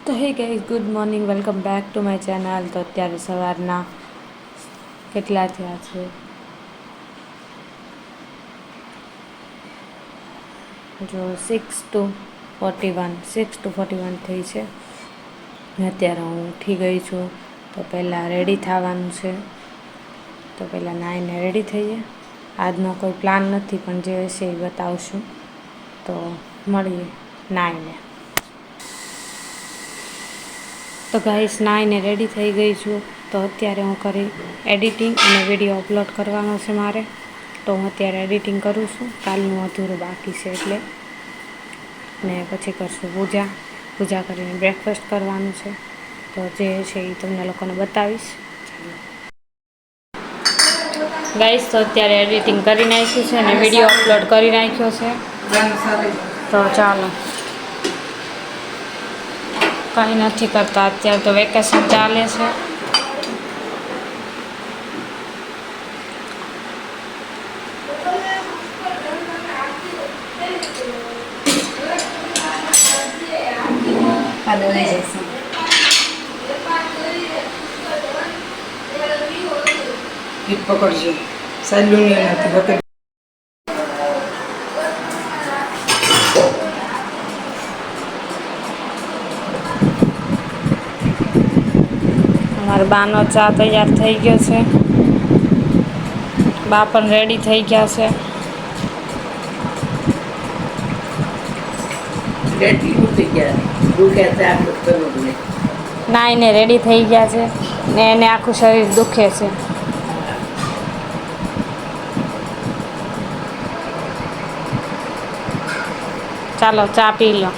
તો hey guys, good morning, welcome back to my channel. તો અત્યારે સવારના કેટલા થયા છે? જો 6:41 થઈ છે. અત્યારે હું ઉઠી ગઈ છું. તો પહેલાં રેડી થવાનું છે. તો પહેલાં નાહીને રેડી થઈએ. આજનો કોઈ પ્લાન નથી, પણ જે હશે એ બતાવશું. તો મળીએ નાહીને. તો ગાઈસ, નાહીને રેડી થઈ ગઈ છું. તો અત્યારે હું એડિટિંગ અને વિડીયો અપલોડ કરવાનો છે મારે. તો હું અત્યારે એડિટિંગ કરું છું. કાલનું અધૂરું બાકી છે એટલે. ને પછી કરશું પૂજા કરીને બ્રેકફાસ્ટ કરવાનું છે. તો જે છે એ તમને લોકોને બતાવીશ. ગાઈસ, તો અત્યારે એડિટિંગ કરી નાખ્યું છે અને વિડીયો અપલોડ કરી નાખ્યો છે. તો ચાલો, કંઈ નથી કરતા અત્યારે. તો વેકેશન ચાલે છે. પકડજો સાલું નથી. અમારા બાનો ચા તૈયાર થઈ ગયો છે. બા પણ રેડી થઈ ગયા છે. ના, એને રેડી થઈ ગયા છે ને એને આખું શરીર દુખે છે. ચાલો, ચા પી લો.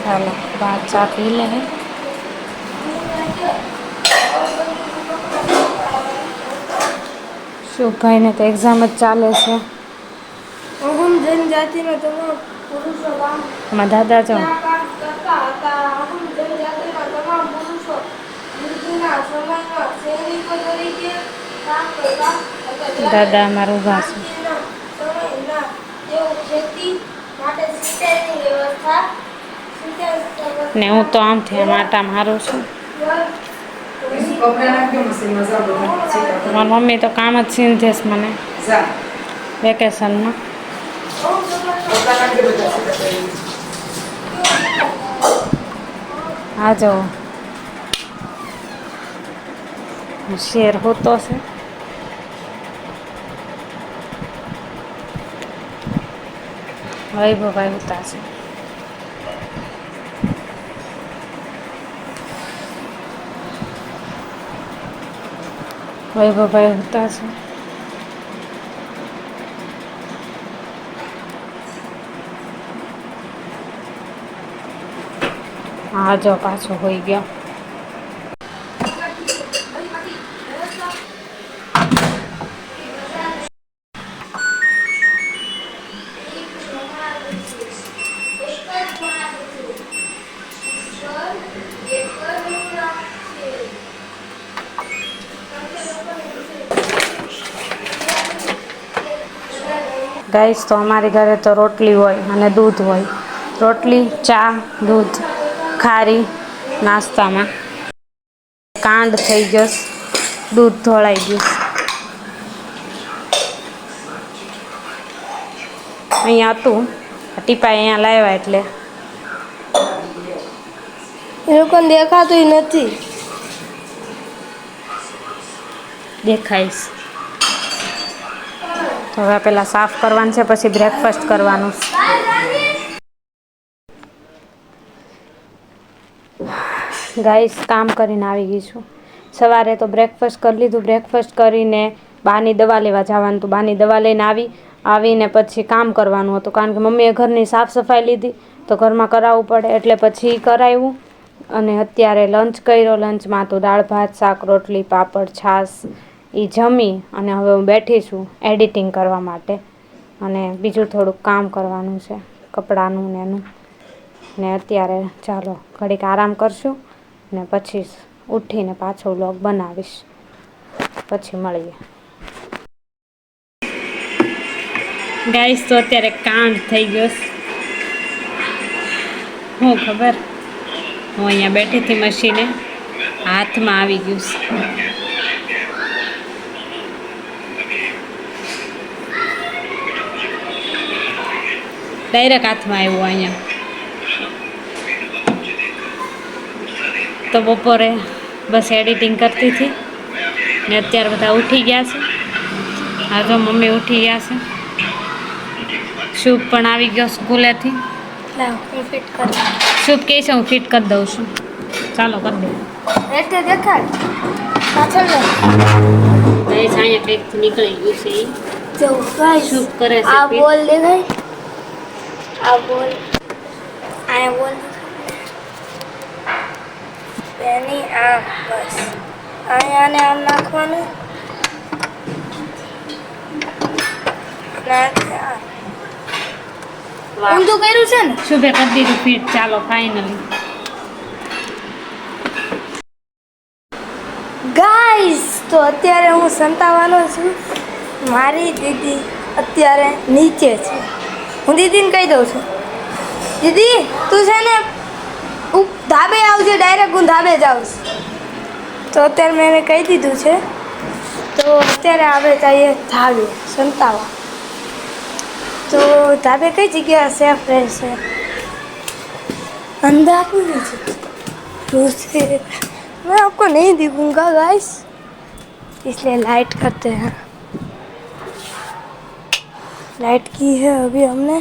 ચાલો, બા ચા પી લે. શુભભાઈને તો એક્ઝામ જ ચાલે છે. એમાં દાદા જો દાદા અમારા ઊભા છે. ને હું તો આમથી આમ આટા મારું છું. મારી મમ્મી તો કામ જ સીંધે છે મને વેકેશનમાં. હા, જો શેર હોતો છે. વૈભવભાઈ હોતા છે. વૈભવભાઈ હોતા છે. હા, જો પાછો હોઈ ગયો. ગાઈસ, તો અમારી ઘરે તો રોટલી હોય અને દૂધ હોય. રોટલી, ચા, દૂધ, ખારી નાસ્તામાં. કાંડ થઈ ગયો, દૂધ ઢોળાઈ ગયું. અહીંયા હતું, ટીપાઈ અહીંયા લાવ્યા એટલે એ લોકોને દેખાતું નથી. દેખાઈશ. તો હવે પહેલાં સાફ કરવાનું છે, પછી બ્રેકફાસ્ટ કરવાનું. ગાઈસ, કામ કરીને આવી ગઈ છું. સવારે તો બ્રેકફાસ્ટ કરી લીધું. બ્રેકફાસ્ટ કરીને બાની દવા લેવા જવાનું હતું. બાની દવા લઈને આવીને પછી કામ કરવાનું હતું, કારણ કે મમ્મીએ ઘરની સાફ સફાઈ લીધી તો ઘરમાં કરાવવું પડે, એટલે પછી કરાવ્યું. અને અત્યારે લંચ કર્યો. લંચમાં તો દાળ ભાત, શાક, રોટલી, પાપડ, છાશ એ જમી અને હવે હું બેઠી છું એડિટિંગ કરવા માટે. અને બીજું થોડુંક કામ કરવાનું છે. કપડાનું ને એનું. ને અત્યારે ચાલો ઘડીક આરામ કરશું ને પછી ઉઠીને પાછો વ્લોગ બનાવીશ. પછી મળીએ. ગાઈસ તો અત્યારે કાંડ થઈ ગયો. હું ખબર, હું અહીંયા બેઠી હતી મશીને, હાથમાં આવી ગયું. ડાયરેક્ટ હાથમાં આવ્યું અહીંયા. તો બપોરે બસ એડિટિંગ કરતી હતી ને અત્યારે બધા ઉઠી ગયા છે. હા તો મમ્મી ઉઠી ગયા છે. શુભ પણ આવી ગયો સ્કૂલેથી. શુભ કહે છે હું ફિટ કરી દઉં છું. ચાલો કરી દઉં. એટલે દેખાડ પાછળ લે. ગાઈસ અહીંયા કંઈક નીકળી ગયું છે એ. જો ગાઈસ શુભ કરે છે આ fit. બોલ દેખાય, આ બોલ, આ બોલ એની આ બસ આને આમ નાખવાનું વાહ. ઊંધું કર્યું છે ને. શુભે કરી દીધું ફિટ. ચાલો ફાઇનલી. ગાઈસ તો અત્યારે હું સંતાવાનો છું. મારી દીદી અત્યારે નીચે છે. હું દીદીને કહી દઉં છું, દીદી તું છે ને ધાબે આવજે, ડાયરેક્ટ હું ધાબે જાઉં છું. તો અત્યારે મેં એને કહી દીધું છે. તો અત્યારે આપણે જઈએ ધાબે સંતાવા. તો ધાબે કઈ જગ્યા સેફ રહેશે? अंधाधुन है, मैं आपको नहीं दिखूंगा गाइस, इसलिए लाइट करते हैं. लाइट की है अभी हमने.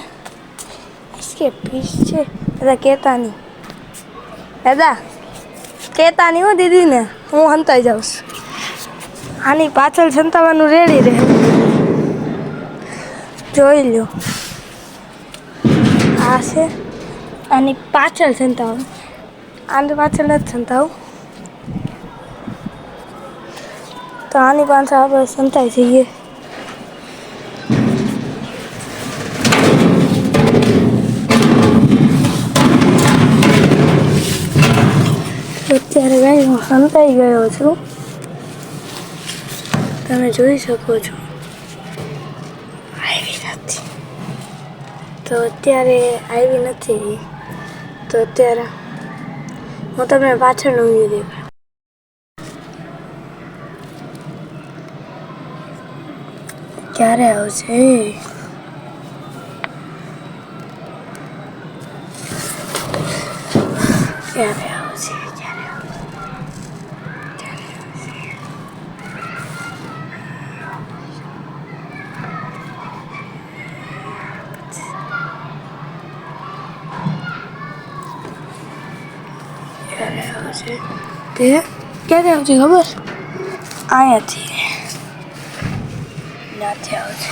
इसके पीछे दादा कहता नहीं, दादा कहता नहीं हो दीदी ने હું હંતાઈ જાઉં છું. આની પાછળ સંતાવાનું રેડી રહે, જોઈ લો. આ છે આની પાછળ સંતાવું, આની પાછળ નથી સંતાવું. તો આની પાછળ આપણે સંતાઈ જઈએ. અત્યારે ગાઈસ હું સંતાઈ ગયો છું, તમે જોઈ શકો છો. આવી નથી તો અત્યારે આવી નથી તો અત્યારે હું તમને પાછળનું વ્યૂ દેખાડું. ક્યારે આવશે? ક્યારે આવશે? તે ક્યારે આવશે ખબર? અહીંયાથી ત્યાંથી આવશે.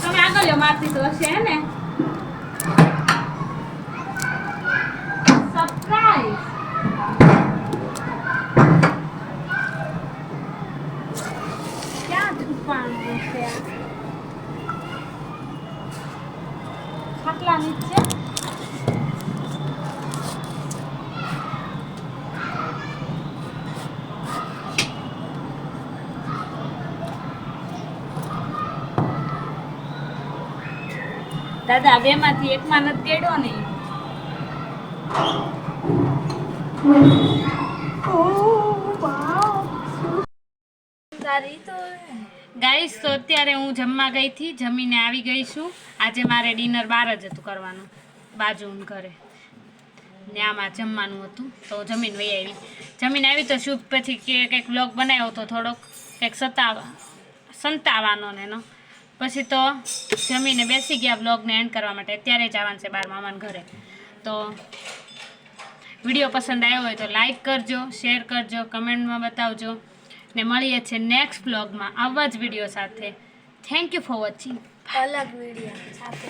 તમે આગળ મારતી તો હશે ને. સરપ્રાઈઝ. ક્યાં છુપાણું છે? ખાટલા નીચે. દાદા બે માંથી એકમાં નથી કેડ્યો ને. ગાઈસ તો અત્યારે હું જમવા ગઈ હતી, જમીને આવી ગઈ છું. આજે મારે ડિનર બહાર જ હતું કરવાનું, બાજુના ઘરે. ને આમાં જમવાનું હતું તો જમીન વહી આવી. જમીન આવી તો શુભ પછી કે કંઈક વ્લોગ બનાવ્યો તો થોડોક કંઈક સંતાવાનો ને એનો પછી તો જમીને બેસી ગયા વ્લોગને એન્ડ કરવા માટે. અત્યારે જવાનું છે બાર મામાના ઘરે. તો વિડીયો પસંદ આવ્યો હોય તો લાઈક કરજો, શેર કરજો, કમેન્ટમાં બતાવજો ને મળીએ છીએ નેક્સ્ટ વ્લોગમાં આવા જ વિડીયો સાથે. Thank you for watching. અલગ વિડીયો સાથે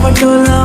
પટોલા